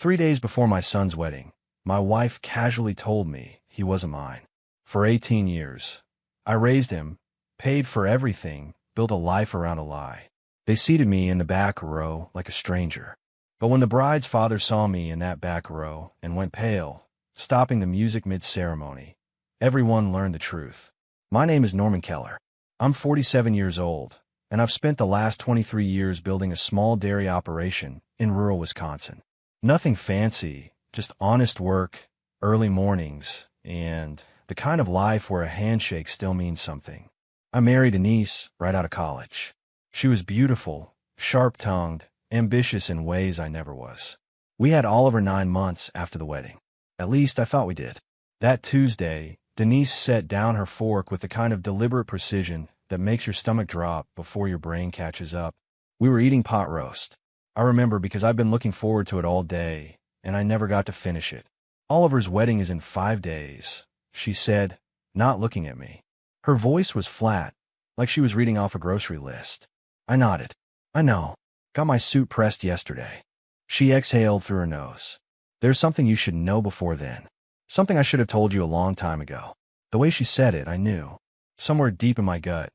3 days before my son's wedding, my wife casually told me he wasn't mine. For 18 years, I raised him, paid for everything, built a life around a lie. They seated me in the back row like a stranger. But when the bride's father saw me in that back row and went pale, stopping the music mid-ceremony, everyone learned the truth. My name is Norman Keller. I'm 47 years old, and I've spent the last 23 years building a small dairy operation in rural Wisconsin. Nothing fancy, just honest work, early mornings, and the kind of life where a handshake still means something. I married Denise right out of college. She was beautiful, sharp-tongued, ambitious in ways I never was. We had Oliver 9 months after the wedding. At least I thought we did. That Tuesday, Denise set down her fork with the kind of deliberate precision that makes your stomach drop before your brain catches up. We were eating pot roast. I remember because I've been looking forward to it all day, and I never got to finish it. Oliver's wedding is in 5 days, she said, not looking at me. Her voice was flat, like she was reading off a grocery list. I nodded. I know. Got my suit pressed yesterday. She exhaled through her nose. There's something you should know before then. Something I should have told you a long time ago. The way she said it, I knew. Somewhere deep in my gut,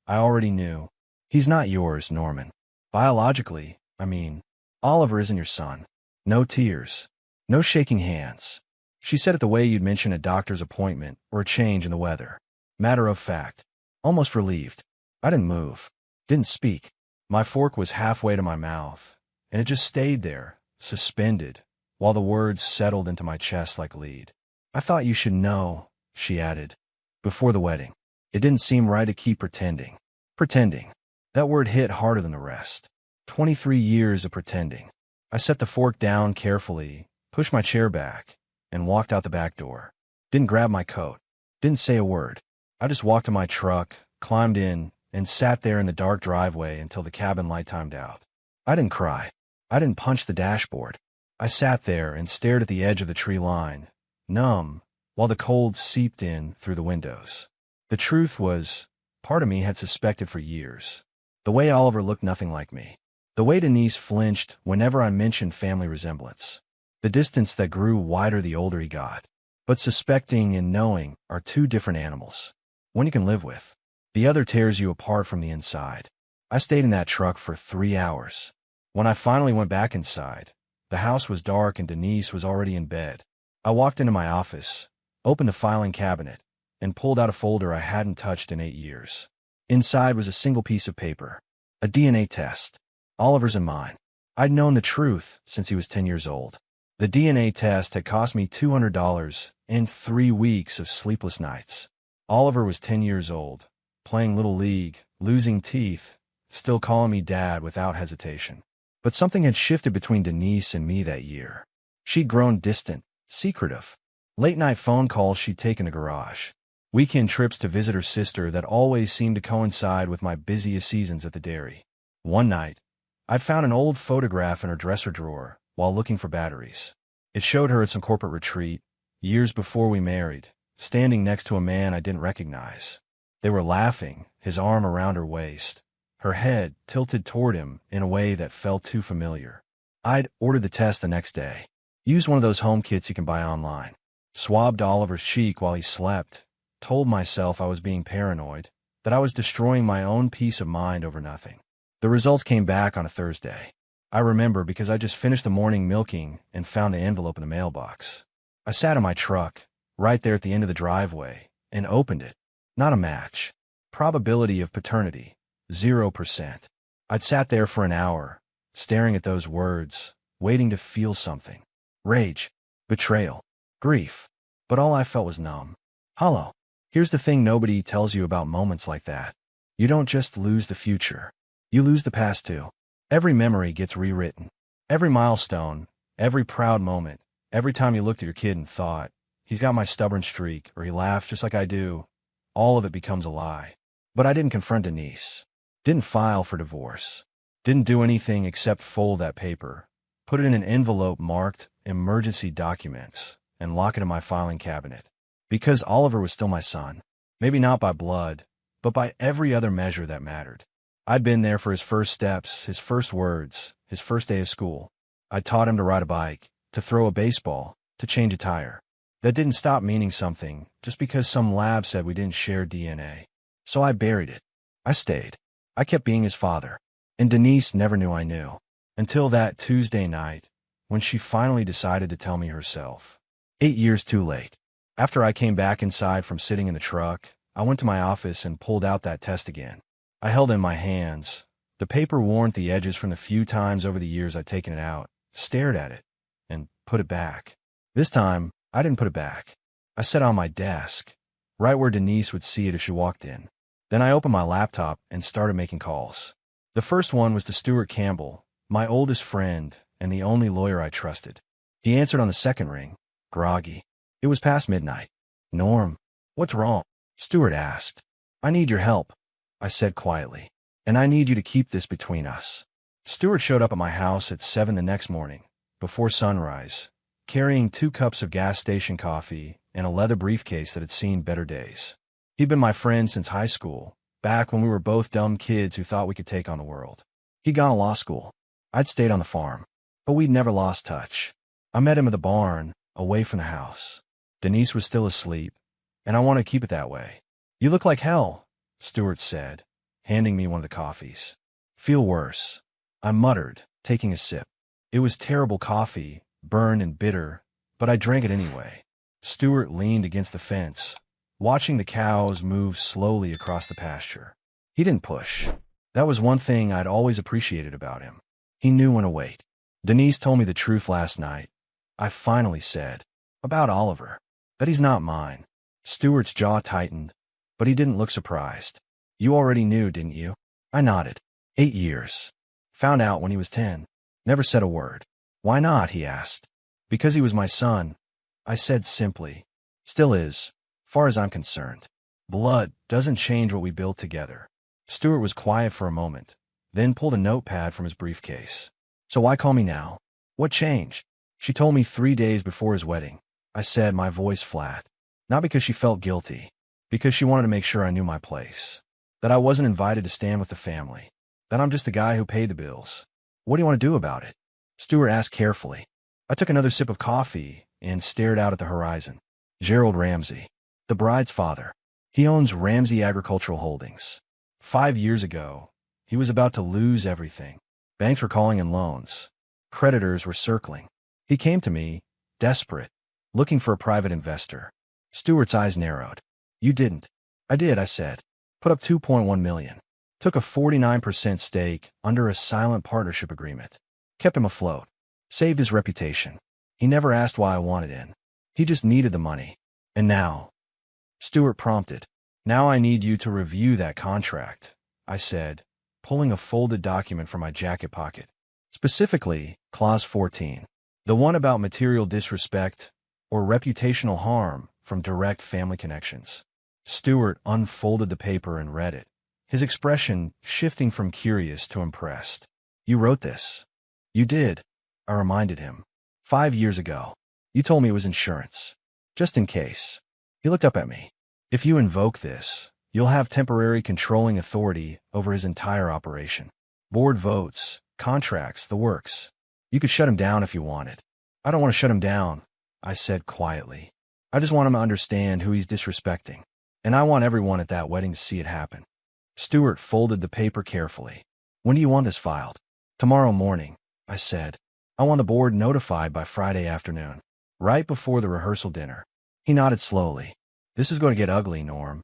I already knew. He's not yours, Norman. Biologically, I mean. Oliver isn't your son. No tears. No shaking hands. She said it the way you'd mention a doctor's appointment or a change in the weather. Matter of fact. Almost relieved. I didn't move. Didn't speak. My fork was halfway to my mouth, and it just stayed there, suspended, while the words settled into my chest like lead. I thought you should know, she added. Before the wedding. It didn't seem right to keep pretending. Pretending. That word hit harder than the rest. 23 years of pretending. I set the fork down carefully, pushed my chair back, and walked out the back door. Didn't grab my coat. Didn't say a word. I just walked to my truck, climbed in, and sat there in the dark driveway until the cabin light timed out. I didn't cry. I didn't punch the dashboard. I sat there and stared at the edge of the tree line, numb, while the cold seeped in through the windows. The truth was, part of me had suspected for years. The way Oliver looked nothing like me. The way Denise flinched whenever I mentioned family resemblance. The distance that grew wider the older he got. But suspecting and knowing are two different animals. One you can live with. The other tears you apart from the inside. I stayed in that truck for 3 hours. When I finally went back inside, the house was dark and Denise was already in bed. I walked into my office, opened the filing cabinet, and pulled out a folder I hadn't touched in 8 years. Inside was a single piece of paper. A DNA test. Oliver's and mine. I'd known the truth since he was 10 years old. The DNA test had cost me $200 and 3 weeks of sleepless nights. Oliver was 10 years old, playing Little League, losing teeth, still calling me Dad without hesitation. But something had shifted between Denise and me that year. She'd grown distant, secretive. Late-night phone calls she'd take in the garage. Weekend trips to visit her sister that always seemed to coincide with my busiest seasons at the dairy. One night, I'd found an old photograph in her dresser drawer while looking for batteries. It showed her at some corporate retreat, years before we married, standing next to a man I didn't recognize. They were laughing, his arm around her waist, her head tilted toward him in a way that felt too familiar. I'd ordered the test the next day. Used one of those home kits you can buy online. Swabbed Oliver's cheek while he slept. Told myself I was being paranoid, that I was destroying my own peace of mind over nothing. The results came back on a Thursday. I remember because I just finished the morning milking and found the envelope in the mailbox. I sat in my truck, right there at the end of the driveway, and opened it. Not a match. Probability of paternity, 0%. I'd sat there for an hour, staring at those words, waiting to feel something. Rage, betrayal, grief. But all I felt was numb. Hollow. Here's the thing nobody tells you about moments like that. You don't just lose the future. You lose the past too. Every memory gets rewritten. Every milestone, every proud moment, every time you looked at your kid and thought, he's got my stubborn streak, or he laughed just like I do, all of it becomes a lie. But I didn't confront Denise. Didn't file for divorce. Didn't do anything except fold that paper, put it in an envelope marked emergency documents, and lock it in my filing cabinet. Because Oliver was still my son. Maybe not by blood, but by every other measure that mattered. I'd been there for his first steps, his first words, his first day of school. I taught him to ride a bike, to throw a baseball, to change a tire. That didn't stop meaning something just because some lab said we didn't share DNA. So I buried it. I stayed. I kept being his father. And Denise never knew I knew. Until that Tuesday night, when she finally decided to tell me herself. 8 years too late. After I came back inside from sitting in the truck, I went to my office and pulled out that test again. I held it in my hands. The paper worn at the edges from the few times over the years I'd taken it out, stared at it, and put it back. This time, I didn't put it back. I set it on my desk, right where Denise would see it if she walked in. Then I opened my laptop and started making calls. The first one was to Stuart Campbell, my oldest friend and the only lawyer I trusted. He answered on the second ring, groggy. It was past midnight. Norm, what's wrong? Stuart asked. I need your help, I said quietly. And I need you to keep this between us. Stuart showed up at my house at 7 the next morning, before sunrise, carrying 2 cups of gas station coffee and a leather briefcase that had seen better days. He'd been my friend since high school, back when we were both dumb kids who thought we could take on the world. He'd gone to law school. I'd stayed on the farm. But we'd never lost touch. I met him at the barn, away from the house. Denise was still asleep, and I wanted to keep it that way. You look like hell, Stuart said, handing me one of the coffees. Feel worse, I muttered, taking a sip. It was terrible coffee, burned and bitter, but I drank it anyway. Stuart leaned against the fence, watching the cows move slowly across the pasture. He didn't push. That was one thing I'd always appreciated about him. He knew when to wait. Denise told me the truth last night. I finally said. About Oliver. That he's not mine. Stuart's jaw tightened, but he didn't look surprised. You already knew, didn't you? I nodded. 8 years. Found out when he was 10. Never said a word. Why not, he asked. Because he was my son, I said simply. Still is, far as I'm concerned. Blood doesn't change what we build together. Stuart was quiet for a moment, then pulled a notepad from his briefcase. So why call me now? What changed? She told me 3 days before his wedding. I said, my voice flat. Not because she felt guilty, because she wanted to make sure I knew my place. That I wasn't invited to stand with the family. That I'm just the guy who paid the bills. What do you want to do about it? Stuart asked carefully. I took another sip of coffee and stared out at the horizon. Gerald Ramsey, the bride's father. He owns Ramsey Agricultural Holdings. 5 years ago, he was about to lose everything. Banks were calling in loans. Creditors were circling. He came to me, desperate, looking for a private investor. Stuart's eyes narrowed. You didn't. I did, I said. Put up $2.1 million. Took a 49% stake under a silent partnership agreement. Kept him afloat. Saved his reputation. He never asked why I wanted in. He just needed the money. And now? Stuart prompted. Now I need you to review that contract, I said, pulling a folded document from my jacket pocket. Specifically, Clause 14. The one about material disrespect or reputational harm from direct family connections. Stuart unfolded the paper and read it, his expression shifting from curious to impressed. You wrote this. You did, I reminded him. 5 years ago. You told me it was insurance. Just in case. He looked up at me. If you invoke this, you'll have temporary controlling authority over his entire operation. Board votes, contracts, the works. You could shut him down if you wanted. I don't want to shut him down, I said quietly. I just want him to understand who he's disrespecting. And I want everyone at that wedding to see it happen. Stuart folded the paper carefully. When do you want this filed? Tomorrow morning, I said. I want the board notified by Friday afternoon, right before the rehearsal dinner. He nodded slowly. This is going to get ugly, Norm.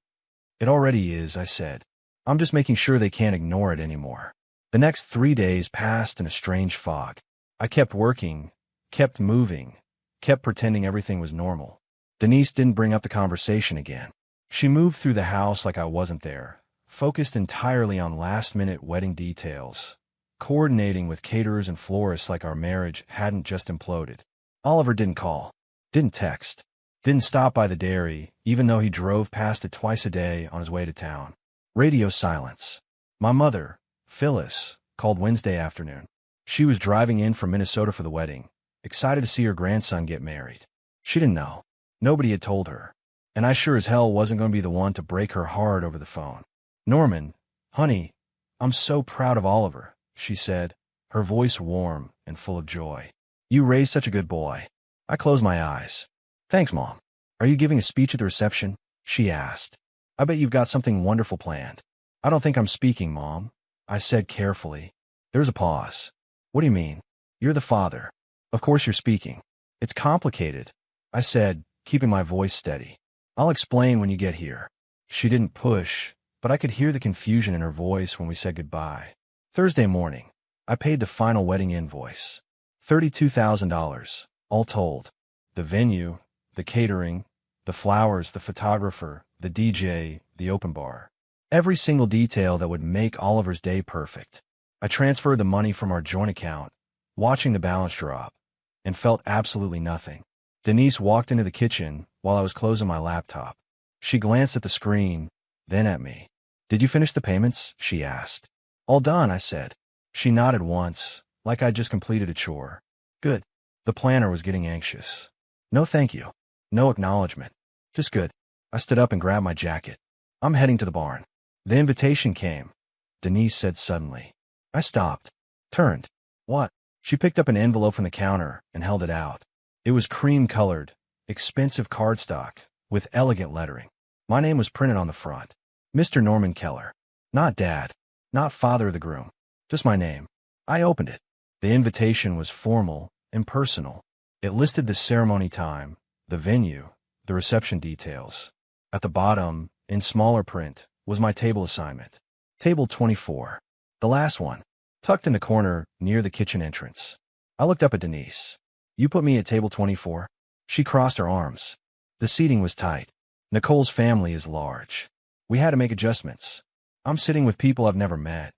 It already is, I said. I'm just making sure they can't ignore it anymore. The next 3 days passed in a strange fog. I kept working, kept moving, kept pretending everything was normal. Denise didn't bring up the conversation again. She moved through the house like I wasn't there, focused entirely on last-minute wedding details, coordinating with caterers and florists like our marriage hadn't just imploded. Oliver didn't call, didn't text, didn't stop by the dairy, even though he drove past it twice a day on his way to town. Radio silence. My mother, Phyllis, called Wednesday afternoon. She was driving in from Minnesota for the wedding, excited to see her grandson get married. She didn't know. Nobody had told her. And I sure as hell wasn't going to be the one to break her heart over the phone. Norman, honey, I'm so proud of Oliver, she said, her voice warm and full of joy. You raised such a good boy. I closed my eyes. Thanks, Mom. Are you giving a speech at the reception? She asked. I bet you've got something wonderful planned. I don't think I'm speaking, Mom, I said carefully. There was a pause. What do you mean? You're the father. Of course you're speaking. It's complicated, I said, keeping my voice steady. I'll explain when you get here. She didn't push, but I could hear the confusion in her voice when we said goodbye. Thursday morning, I paid the final wedding invoice. $32,000, all told. The venue, the catering, the flowers, the photographer, the DJ, the open bar. Every single detail that would make Oliver's day perfect. I transferred the money from our joint account, watching the balance drop, and felt absolutely nothing. Denise walked into the kitchen while I was closing my laptop. She glanced at the screen, then at me. Did you finish the payments? She asked. All done, I said. She nodded once, like I'd just completed a chore. Good. The planner was getting anxious. No thank you. No acknowledgement. Just good. I stood up and grabbed my jacket. I'm heading to the barn. The invitation came, Denise said suddenly. I stopped. Turned. What? She picked up an envelope from the counter and held it out. It was cream-colored, expensive cardstock, with elegant lettering. My name was printed on the front. Mr. Norman Keller. Not Dad. Not father of the groom. Just my name. I opened it. The invitation was formal and personal. It listed the ceremony time, the venue, the reception details. At the bottom, in smaller print, was my table assignment. Table 24. The last one, tucked in the corner near the kitchen entrance. I looked up at Denise. You put me at table 24? She crossed her arms. The seating was tight. Nicole's family is large. We had to make adjustments. I'm sitting with people I've never met,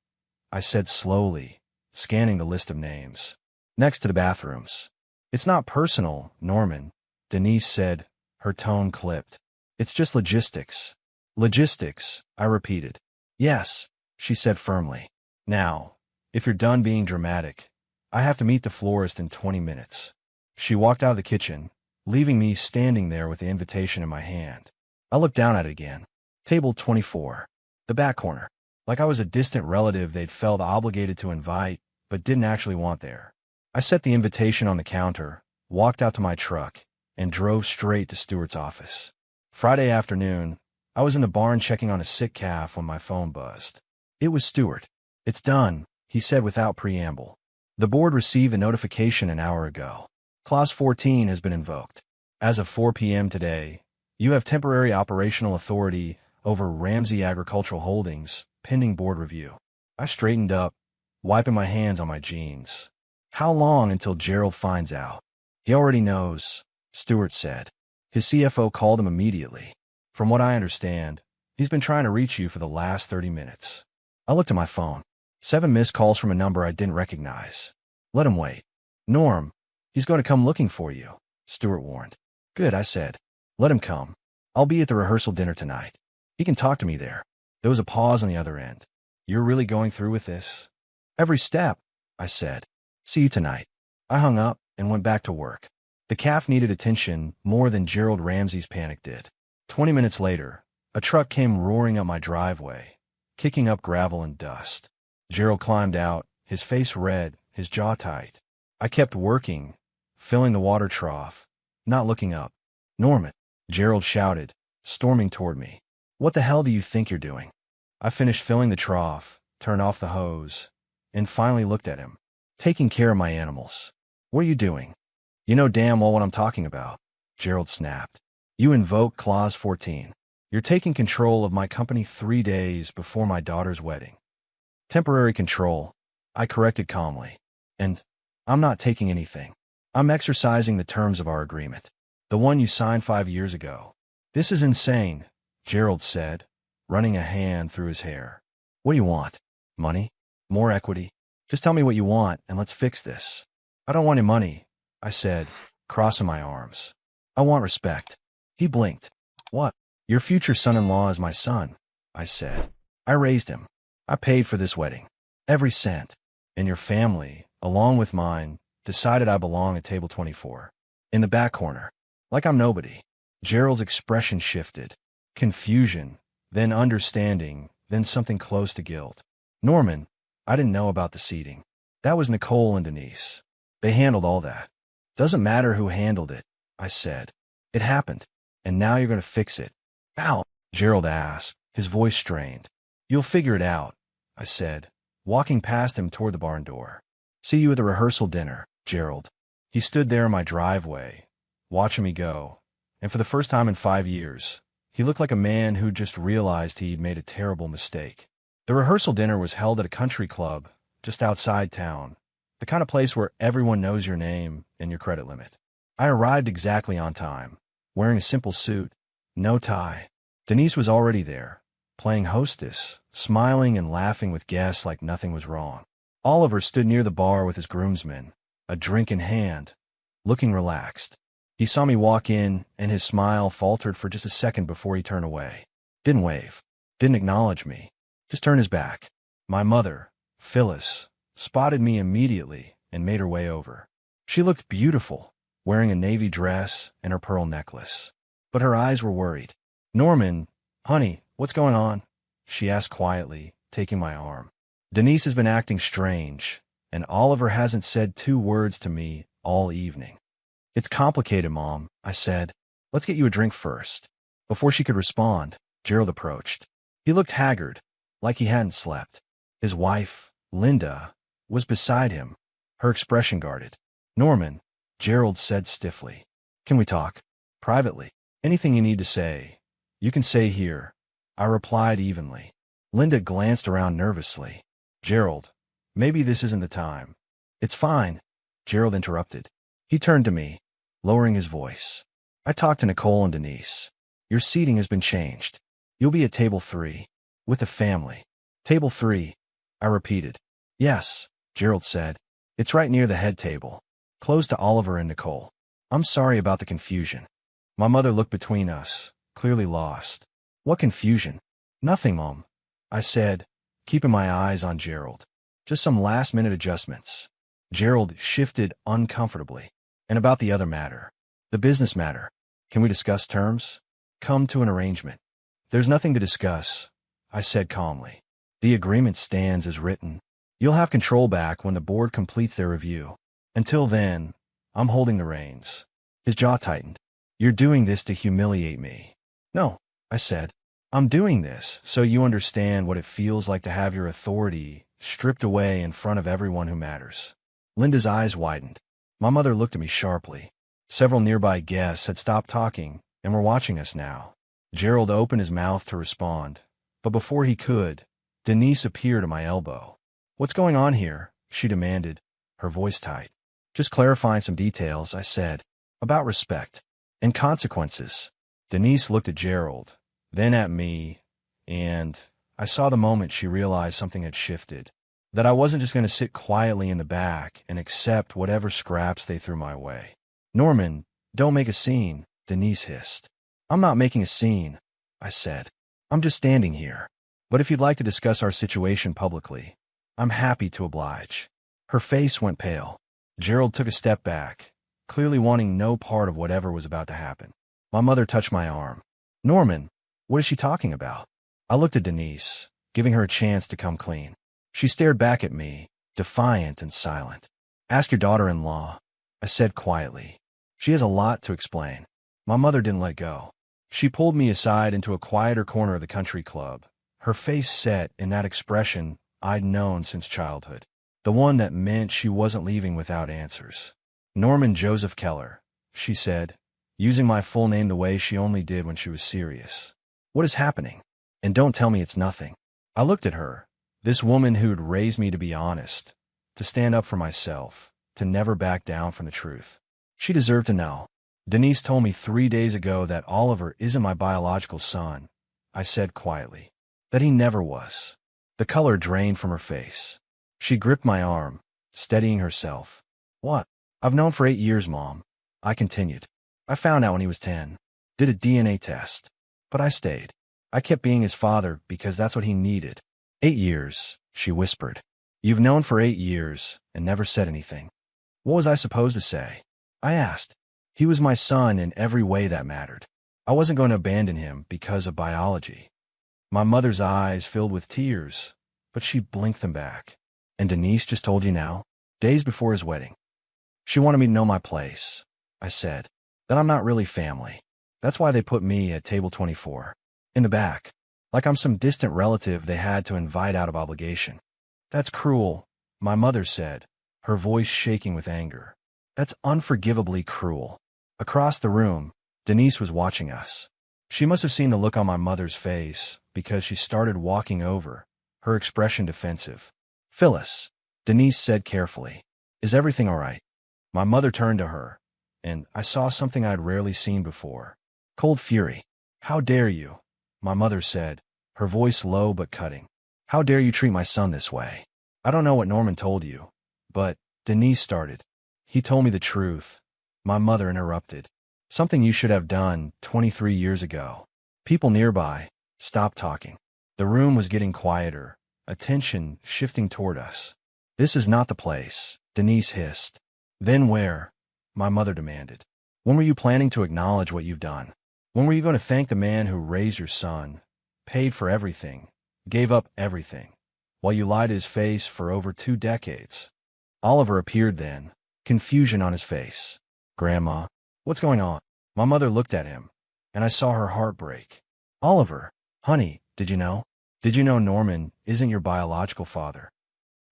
I said slowly, scanning the list of names. Next to the bathrooms. It's not personal, Norman, Denise said, her tone clipped. It's just logistics. Logistics, I repeated. Yes, she said firmly. Now, if you're done being dramatic, I have to meet the florist in 20 minutes. She walked out of the kitchen, leaving me standing there with the invitation in my hand. I looked down at it again. Table 24. The back corner. Like I was a distant relative they'd felt obligated to invite, but didn't actually want there. I set the invitation on the counter, walked out to my truck, and drove straight to Stuart's office. Friday afternoon, I was in the barn checking on a sick calf when my phone buzzed. It was Stuart. It's done, he said without preamble. The board received a notification an hour ago. Clause 14 has been invoked. As of 4 p.m. today, you have temporary operational authority over Ramsey Agricultural Holdings, pending board review. I straightened up, wiping my hands on my jeans. How long until Gerald finds out? He already knows, Stuart said. His CFO called him immediately. From what I understand, he's been trying to reach you for the last 30 minutes. I looked at my phone. 7 missed calls from a number I didn't recognize. Let him wait. Norm, he's going to come looking for you, Stuart warned. Good, I said. Let him come. I'll be at the rehearsal dinner tonight. He can talk to me there. There was a pause on the other end. You're really going through with this? Every step, I said. See you tonight. I hung up and went back to work. The calf needed attention more than Gerald Ramsey's panic did. 20 minutes later, a truck came roaring up my driveway, kicking up gravel and dust. Gerald climbed out, his face red, his jaw tight. I kept working, filling the water trough, not looking up. Norman, Gerald shouted, storming toward me. What the hell do you think you're doing? I finished filling the trough, turned off the hose, and finally looked at him. Taking care of my animals. What are you doing? You know damn well what I'm talking about, Gerald snapped. You invoke Clause 14. You're taking control of my company 3 days before my daughter's wedding. Temporary control, I corrected calmly. And I'm not taking anything. I'm exercising the terms of our agreement. The one you signed 5 years ago. This is insane, Gerald said, running a hand through his hair. What do you want? Money? More equity? Just tell me what you want and let's fix this. I don't want any money, I said, crossing my arms. I want respect. He blinked. What? Your future son-in-law is my son, I said. I raised him. I paid for this wedding. Every cent. And your family, along with mine, decided I belong at table 24. In the back corner. Like I'm nobody. Gerald's expression shifted. Confusion, then understanding, then something close to guilt. Norman, I didn't know about the seating. That was Nicole and Denise. They handled all that. Doesn't matter who handled it, I said. It happened, and now you're going to fix it. How? Gerald asked, his voice strained. You'll figure it out, I said, walking past him toward the barn door. See you at the rehearsal dinner, Gerald. He stood there in my driveway, watching me go, and for the first time in 5 years, he looked like a man who just realized he'd made a terrible mistake. The rehearsal dinner was held at a country club just outside town, the kind of place where everyone knows your name and your credit limit. I arrived exactly on time, wearing a simple suit, no tie. Denise was already there, playing hostess, smiling and laughing with guests like nothing was wrong. Oliver stood near the bar with his groomsmen, a drink in hand, looking relaxed. He saw me walk in, and his smile faltered for just a second before he turned away. Didn't wave, didn't acknowledge me, just turned his back. My mother, Phyllis, spotted me immediately and made her way over. She looked beautiful, wearing a navy dress and her pearl necklace. But her eyes were worried. Norman, honey, what's going on? She asked quietly, taking my arm. Denise has been acting strange, and Oliver hasn't said 2 words to me all evening. It's complicated, Mom, I said. Let's get you a drink first. Before she could respond, Gerald approached. He looked haggard, like he hadn't slept. His wife, Linda, was beside him, her expression guarded. Norman, Gerald said stiffly. Can we talk? Privately. Anything you need to say, you can say here, I replied evenly. Linda glanced around nervously. Gerald, maybe this isn't the time. It's fine, Gerald interrupted. He turned to me, lowering his voice. I talked to Nicole and Denise. Your seating has been changed. You'll be at table 3, with the family. Table 3, I repeated. Yes, Gerald said. It's right near the head table, close to Oliver and Nicole. I'm sorry about the confusion. My mother looked between us, clearly lost. What confusion? Nothing, Mom, I said, keeping my eyes on Gerald. Just some last-minute adjustments. Gerald shifted uncomfortably. And about the other matter, the business matter, can we discuss terms? Come to an arrangement. There's nothing to discuss, I said calmly. The agreement stands as written. You'll have control back when the board completes their review. Until then, I'm holding the reins. His jaw tightened. You're doing this to humiliate me. No, I said. I'm doing this so you understand what it feels like to have your authority stripped away in front of everyone who matters. Linda's eyes widened. My mother looked at me sharply. Several nearby guests had stopped talking and were watching us now. Gerald opened his mouth to respond, but before he could, Denise appeared at my elbow. What's going on here? She demanded, her voice tight. Just clarifying some details, I said, about respect and consequences. Denise looked at Gerald, then at me, and I saw the moment she realized something had shifted. That I wasn't just going to sit quietly in the back and accept whatever scraps they threw my way. Norman, don't make a scene, Denise hissed. I'm not making a scene, I said. I'm just standing here. But if you'd like to discuss our situation publicly, I'm happy to oblige. Her face went pale. Gerald took a step back, clearly wanting no part of whatever was about to happen. My mother touched my arm. Norman, what is she talking about? I looked at Denise, giving her a chance to come clean. She stared back at me, defiant and silent. Ask your daughter-in-law, I said quietly. She has a lot to explain. My mother didn't let go. She pulled me aside into a quieter corner of the country club, her face set in that expression I'd known since childhood, the one that meant she wasn't leaving without answers. Norman Joseph Keller, she said, using my full name the way she only did when she was serious. What is happening? And don't tell me it's nothing. I looked at her. This woman who'd raised me to be honest, to stand up for myself, to never back down from the truth. She deserved to know. Denise told me 3 days ago that Oliver isn't my biological son, I said quietly. That he never was. The color drained from her face. She gripped my arm, steadying herself. What? I've known for 8 years, Mom, I continued. I found out when he was 10. Did a DNA test. But I stayed. I kept being his father because that's what he needed. 8 years, she whispered. You've known for 8 years and never said anything. What was I supposed to say? I asked. He was my son in every way that mattered. I wasn't going to abandon him because of biology. My mother's eyes filled with tears, but she blinked them back. And Denise just told you now, days before his wedding. She wanted me to know my place, I said. That I'm not really family. That's why they put me at table 24. In the back. Like I'm some distant relative they had to invite out of obligation. That's cruel, my mother said, her voice shaking with anger. That's unforgivably cruel. Across the room, Denise was watching us. She must have seen the look on my mother's face, because she started walking over, her expression defensive. Phyllis, Denise said carefully. Is everything all right? My mother turned to her, and I saw something I'd rarely seen before. Cold fury. How dare you? My mother said, her voice low but cutting. How dare you treat my son this way? I don't know what Norman told you, but, Denise started. He told me the truth. My mother interrupted. Something you should have done 23 years ago. People nearby stopped talking. The room was getting quieter, attention shifting toward us. This is not the place, Denise hissed. Then where? My mother demanded. When were you planning to acknowledge what you've done? When were you going to thank the man who raised your son, paid for everything, gave up everything, while you lied to his face for over 2 decades? Oliver appeared then, confusion on his face. Grandma, what's going on? My mother looked at him, and I saw her heart break. Oliver, honey, did you know? Did you know Norman isn't your biological father?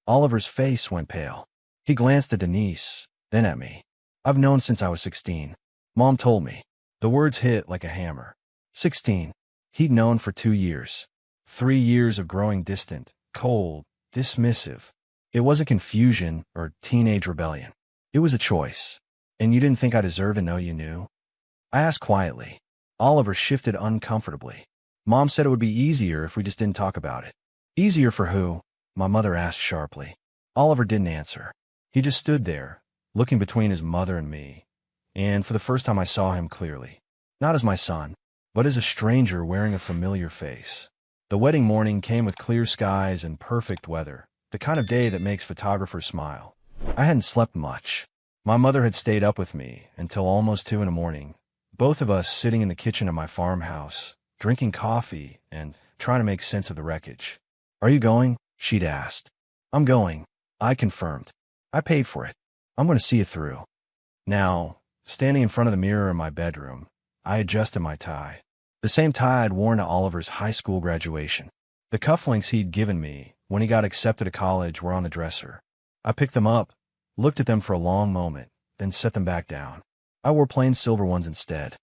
Oliver's face went pale. He glanced at Denise, then at me. I've known since I was 16. Mom told me. The words hit like a hammer. 16. He'd known for 2 years. 3 years of growing distant, cold, dismissive. It wasn't confusion or teenage rebellion. It was a choice. And you didn't think I deserved to know you knew? I asked quietly. Oliver shifted uncomfortably. Mom said it would be easier if we just didn't talk about it. Easier for who? My mother asked sharply. Oliver didn't answer. He just stood there, looking between his mother and me. And for the first time I saw him clearly. Not as my son, but as a stranger wearing a familiar face. The wedding morning came with clear skies and perfect weather, the kind of day that makes photographers smile. I hadn't slept much. My mother had stayed up with me until almost 2 in the morning, both of us sitting in the kitchen of my farmhouse, drinking coffee and trying to make sense of the wreckage. Are you going? She'd asked. I'm going, I confirmed. I paid for it. I'm going to see it through. Now, standing in front of the mirror in my bedroom, I adjusted my tie. The same tie I'd worn to Oliver's high school graduation. The cufflinks he'd given me when he got accepted to college were on the dresser. I picked them up, looked at them for a long moment, then set them back down. I wore plain silver ones instead.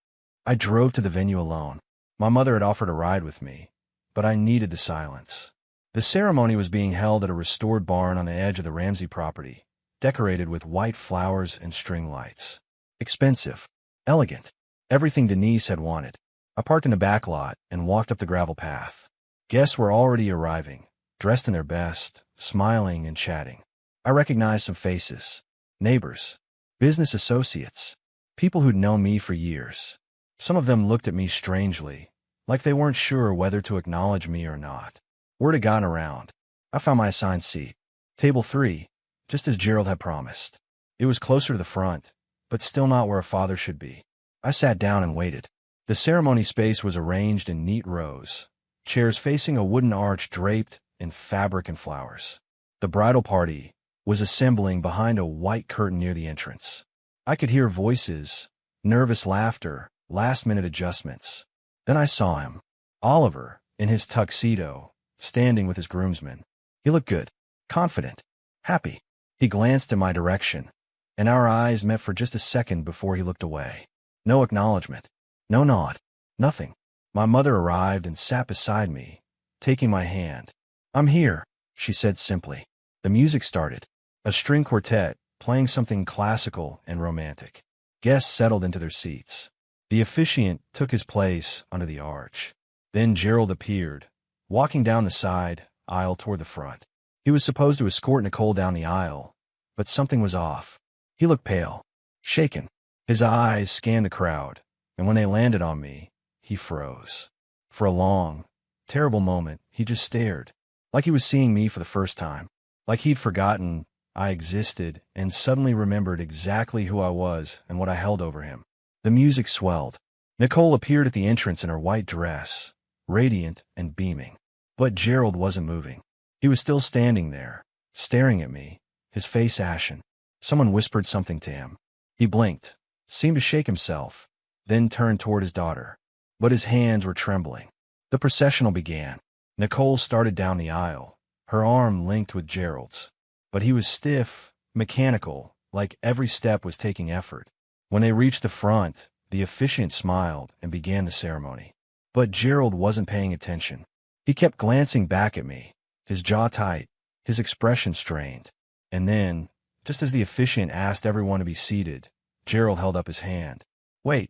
I drove to the venue alone. My mother had offered a ride with me, but I needed the silence. The ceremony was being held at a restored barn on the edge of the Ramsey property, decorated with white flowers and string lights. Expensive. Elegant. Everything Denise had wanted. I parked in the back lot and walked up the gravel path. Guests were already arriving, dressed in their best, smiling and chatting. I recognized some faces. Neighbors. Business associates. People who'd known me for years. Some of them looked at me strangely, like they weren't sure whether to acknowledge me or not. Word had gotten around. I found my assigned seat. Table 3, just as Gerald had promised. It was closer to the front, but still not where a father should be. I sat down and waited. The ceremony space was arranged in neat rows, chairs facing a wooden arch draped in fabric and flowers. The bridal party was assembling behind a white curtain near the entrance. I could hear voices, nervous laughter, last-minute adjustments. Then I saw him, Oliver, in his tuxedo, standing with his groomsmen. He looked good, confident, happy. He glanced in my direction, and our eyes met for just a second before he looked away. No acknowledgement, no nod, nothing. My mother arrived and sat beside me, taking my hand. I'm here, she said simply. The music started, a string quartet playing something classical and romantic. Guests settled into their seats. The officiant took his place under the arch. Then Gerald appeared, walking down the side aisle toward the front. He was supposed to escort Nicole down the aisle, but something was off. He looked pale, shaken. His eyes scanned the crowd, and when they landed on me, he froze. For a long, terrible moment, he just stared, like he was seeing me for the first time, like he'd forgotten I existed and suddenly remembered exactly who I was and what I held over him. The music swelled. Nicole appeared at the entrance in her white dress, radiant and beaming. But Gerald wasn't moving. He was still standing there, staring at me, his face ashen. Someone whispered something to him. He blinked, seemed to shake himself, then turned toward his daughter. But his hands were trembling. The processional began. Nicole started down the aisle, her arm linked with Gerald's. But he was stiff, mechanical, like every step was taking effort. When they reached the front, the officiant smiled and began the ceremony. But Gerald wasn't paying attention. He kept glancing back at me, his jaw tight, his expression strained. And then, just as the officiant asked everyone to be seated, Gerald held up his hand. "Wait,"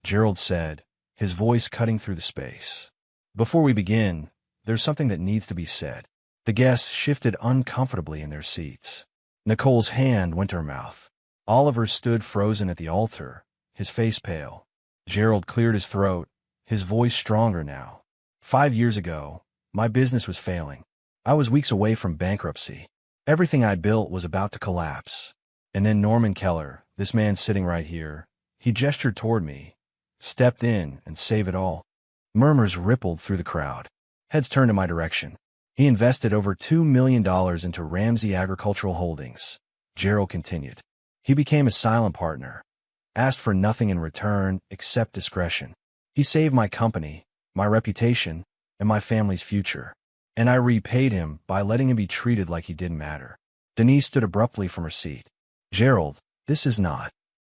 Gerald said, his voice cutting through the space. "Before we begin, there's something that needs to be said." The guests shifted uncomfortably in their seats. Nicole's hand went to her mouth. Oliver stood frozen at the altar, his face pale. Gerald cleared his throat, his voice stronger now. 5 years ago, my business was failing. I was weeks away from bankruptcy. Everything I'd built was about to collapse. And then Norman Keller, this man sitting right here, he gestured toward me, stepped in and saved it all. Murmurs rippled through the crowd. Heads turned in my direction. He invested over $2 million into Ramsey Agricultural Holdings. Gerald continued. He became a silent partner, asked for nothing in return except discretion. He saved my company, my reputation, and my family's future. And I repaid him by letting him be treated like he didn't matter. Denise stood abruptly from her seat. "Gerald, this is not."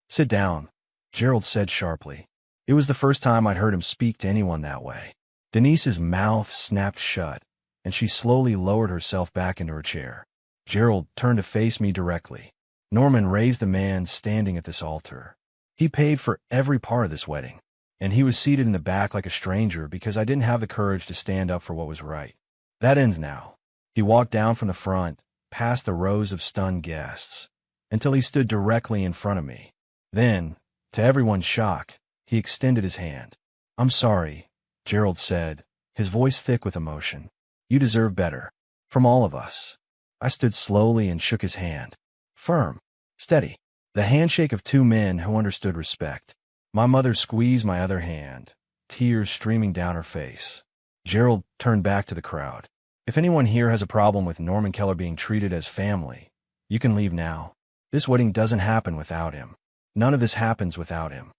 "Sit down," Gerald said sharply. It was the first time I'd heard him speak to anyone that way. Denise's mouth snapped shut, and she slowly lowered herself back into her chair. Gerald turned to face me directly. "Norman raised the man standing at this altar. He paid for every part of this wedding. And he was seated in the back like a stranger because I didn't have the courage to stand up for what was right. That ends now." He walked down from the front, past the rows of stunned guests, until he stood directly in front of me. Then, to everyone's shock, he extended his hand. "I'm sorry," Gerald said, his voice thick with emotion. "You deserve better. From all of us." I stood slowly and shook his hand. Firm, steady, the handshake of two men who understood respect. My mother squeezed my other hand, tears streaming down her face. Gerald turned back to the crowd. "If anyone here has a problem with Norman Keller being treated as family, you can leave now. This wedding doesn't happen without him. None of this happens without him."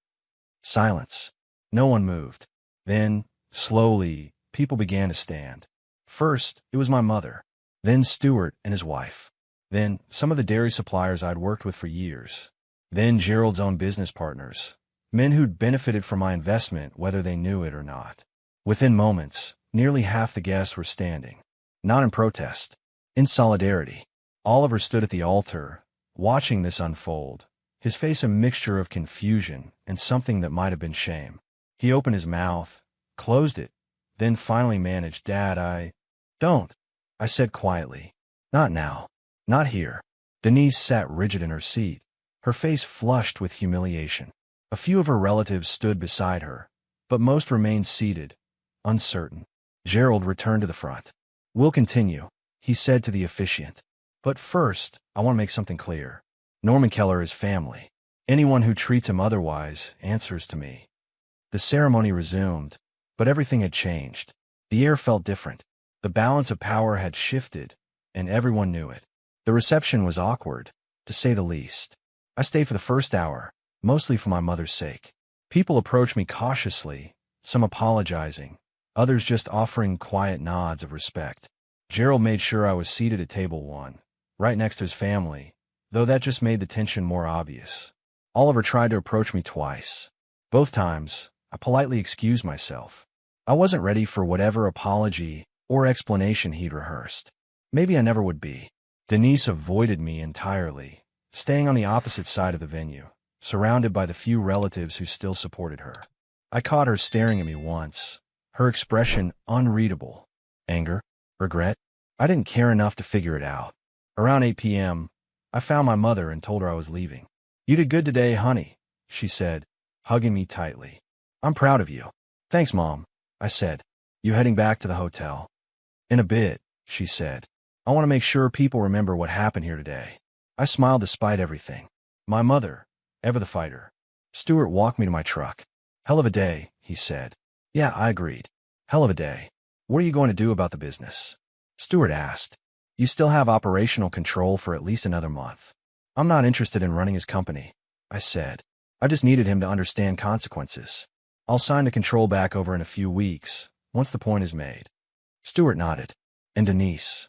Silence. No one moved. Then, slowly, people began to stand. First, it was my mother. Then Stuart and his wife. Then some of the dairy suppliers I'd worked with for years. Then Gerald's own business partners. Men who'd benefited from my investment whether they knew it or not. Within moments, nearly half the guests were standing. Not in protest. In solidarity. Oliver stood at the altar, watching this unfold, his face a mixture of confusion and something that might have been shame. He opened his mouth, closed it, then finally managed, "Dad, Don't," I said quietly. "Not now. Not here." Denise sat rigid in her seat, her face flushed with humiliation. A few of her relatives stood beside her, but most remained seated, uncertain. Gerald returned to the front. "We'll continue," he said to the officiant. "But first, I want to make something clear. Norman Keller is family. Anyone who treats him otherwise answers to me." The ceremony resumed, but everything had changed. The air felt different. The balance of power had shifted, and everyone knew it. The reception was awkward, to say the least. I stayed for the first hour, mostly for my mother's sake. People approached me cautiously, some apologizing, others just offering quiet nods of respect. Gerald made sure I was seated at table 1, right next to his family, though that just made the tension more obvious. Oliver tried to approach me twice. Both times, I politely excused myself. I wasn't ready for whatever apology or explanation he'd rehearsed. Maybe I never would be. Denise avoided me entirely, staying on the opposite side of the venue, surrounded by the few relatives who still supported her. I caught her staring at me once, her expression unreadable. Anger? Regret? I didn't care enough to figure it out. Around 8 p.m., I found my mother and told her I was leaving. "You did good today, honey," she said, hugging me tightly. "I'm proud of you." "Thanks, Mom," I said. "You heading back to the hotel?" "In a bit," she said. "I want to make sure people remember what happened here today." I smiled despite everything. My mother, ever the fighter. Stuart walked me to my truck. "Hell of a day," he said. "Yeah," I agreed. "Hell of a day. What are you going to do about the business?" Stuart asked. "You still have operational control for at least another month." I'm not interested in running his company, I said. I just needed him to understand consequences. I'll sign the control back over in a few weeks, once the point is made. Stuart nodded. And Denise?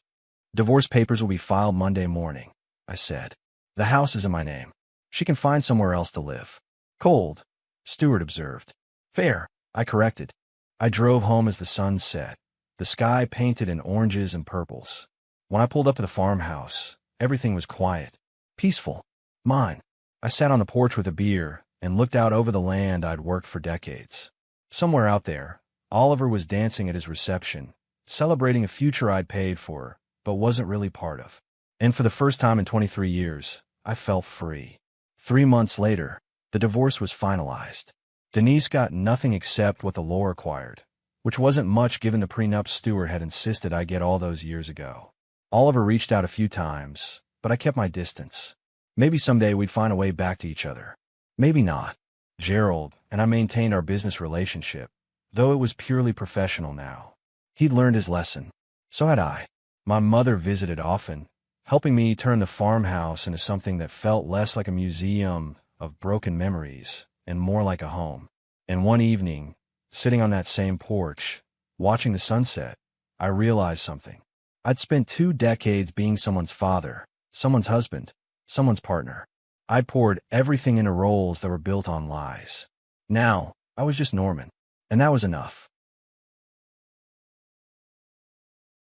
Divorce papers will be filed Monday morning, I said. The house is in my name. She can find somewhere else to live. Cold, Stuart observed. Fair, I corrected. I drove home as the sun set, the sky painted in oranges and purples. When I pulled up to the farmhouse, everything was quiet, peaceful. Mine. I sat on the porch with a beer and looked out over the land I'd worked for decades. Somewhere out there, Oliver was dancing at his reception, celebrating a future I'd paid for, but wasn't really part of. And for the first time in 23 years, I felt free. 3 months later, the divorce was finalized. Denise got nothing except what the law required, which wasn't much given the prenup Stuart had insisted I get all those years ago. Oliver reached out a few times, but I kept my distance. Maybe someday we'd find a way back to each other. Maybe not. Gerald and I maintained our business relationship, though it was purely professional now. He'd learned his lesson. So had I. My mother visited often, helping me turn the farmhouse into something that felt less like a museum of broken memories and more like a home. And one evening, sitting on that same porch, watching the sunset, I realized something. I'd spent 2 decades being someone's father, someone's husband, someone's partner. I'd poured everything into roles that were built on lies. Now, I was just Norman, and that was enough.